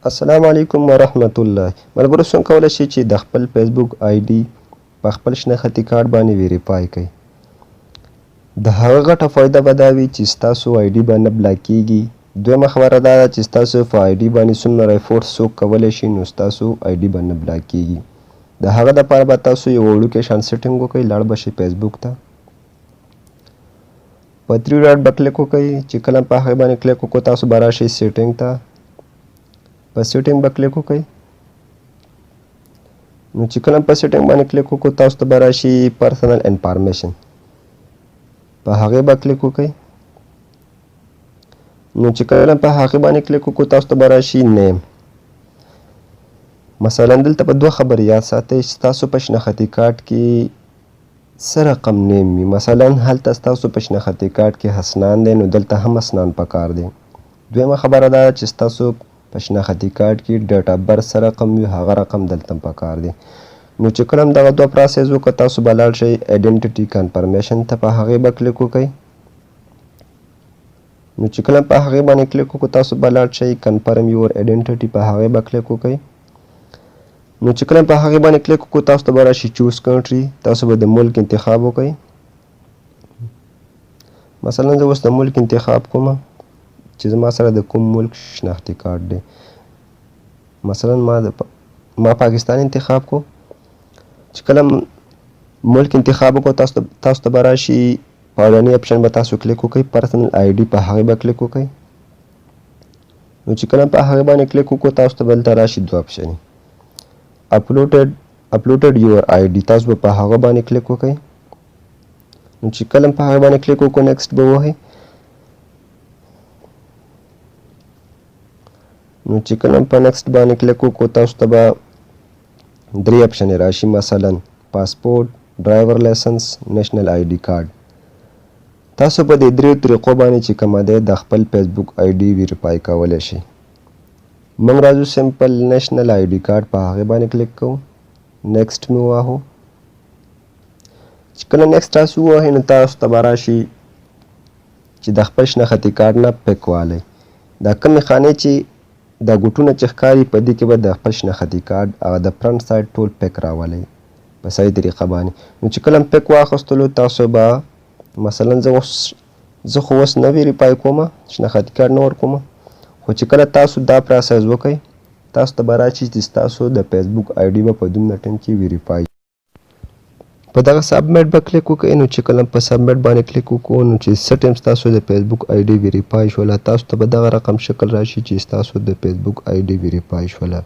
السلام علیکم ورحمت الله. ملګرو څنګه کولی شئ چې د خپل فیسبوک آی ډي په خپل شناختي کارت باندې ویریفای کړئ. د هغه غټه فایده به دا وي چې ستاسو آی ډي به نه بلاک کیږي. دویمه خبره دا ده چې ستاسو په آی ډي باندې څومره فورس څوک کولی شي نو ستاسو آی ډي به نه بلاک کیږي. د هغه دپاره به تاسو یو وړوکی شان سیټینګ وکړئ. لاړ به شئ فیسبوک ته، په 3 ډاټ به کلیک وکړئ. چې کله په هغې باندې کلیک وکړو تاسو به راشئ سیټینګ ته، په سیټینګ به کلیک وکړئ. نو چې کله په سیټینګ باندې کلیک وکړو تاسو ته به راشي پرسنل انفارمیشن، په هغې به کلیک وکړئ. نو چې کله په هغې باندې کلیک وکړو تاسو ته به راشي نیم. مثلا دلته په 2 خبرې یاد ساتئ چې ستاسو په شناختي کارت کې څه رقم نیم وي. مثلا هلته ستاسو په شناختي کارت کې حسنان دی نو دلته هم حسنان پکار دی. دویمه خبره دا ده چې ستاسو په شناختي کارت کې ډیټ اف برث څه رقم وي هغه رقم دلته پکار دی. نو چې کله هم دغه 2 پروسس وکړه تاسو به لاړ شئ ایډنټیټي کنفرمیشن ته، په هغې به کلیک وکړئ. نو چې کله په هغې باندې کلیک وکړو تاسو به لاړ شئ کنفرم یور ایډنټیټي، په هغې به کلیک وکړئ. نو چې کله په هغې باندې کلیک وکړو تاسو ته به راشي چوز کنټري، تاسو به د ملک انتخاب وکړئ. مثلا زه اوس د ملک انتخاب کوم چې زما سره د کوم ملک شناختي کارت دی. مثلا ما پاکستان انتخاب کو. چې کله ملک انتخاب وکړو تاسو ته به راشي په اولني اپشن به تاسو کلیک وکړئ، پرسنل آی ډي، په هغې به کلیک وکړئ. نو چې کله په هغې باندې کلیک وکړو تاسو ته به دلته راشي 2 اپشنې، اپلوډډ یور آی ډي، تاسو به په هغه باندې کلیک وکړئ. نو چې کله په هغې باندې کلیک وکړو نیکسټ به ووهئ. نو چې کله په نیکسټ باندې کلیک وکړو تاسو ته به 3 اپشنې راشي، مثلا پاسپورټ، ډرایور لایسنس، نیشنل آی ډي کارت. تاسو په دې 3 طریقو باندې چې کومه دی د خپل فیسبوک آی ډي ویریفای کولی شئ. موږ راځو سمپل نیشنل آی ډي کارت، په هغې باندې کلیک کوو. نیکسټ مې وواهو. چې کله نیکسټ تاسو ووهئ نو تاسو ته به راشي چې د خپل شناختي کارت نه پیک والی. دا کومې خانې چې دا ګوټونه چې ښکاري په دې کې به د خپل شناختي کارت هغه د فرنټ سایډ ټول پیک راولئ په صحیح طریقه باندې. نو چې کله پیک واخیستلو تاسو به مثلا زه خو اوس نه ویریفای کوم، شناختي کارت نه ورکوم، خو چې کله تاسو دا پروسس وکئ تاسو ته به راشي چې ستاسو د فیسبوک آی ډي به په دومره ټایم کې ویریفای. په دغه سبمیټ به کلیک وکئ. نو چې کله په سبمیټ باندې کلیک وکړو نو چې څه ټایم ستاسو د فیسبوک آی ډي ویریفای شوله تاسو ته به دغه رقم شکل راشي چې ستاسو د فیسبوک آی ډي ویریفای شوله.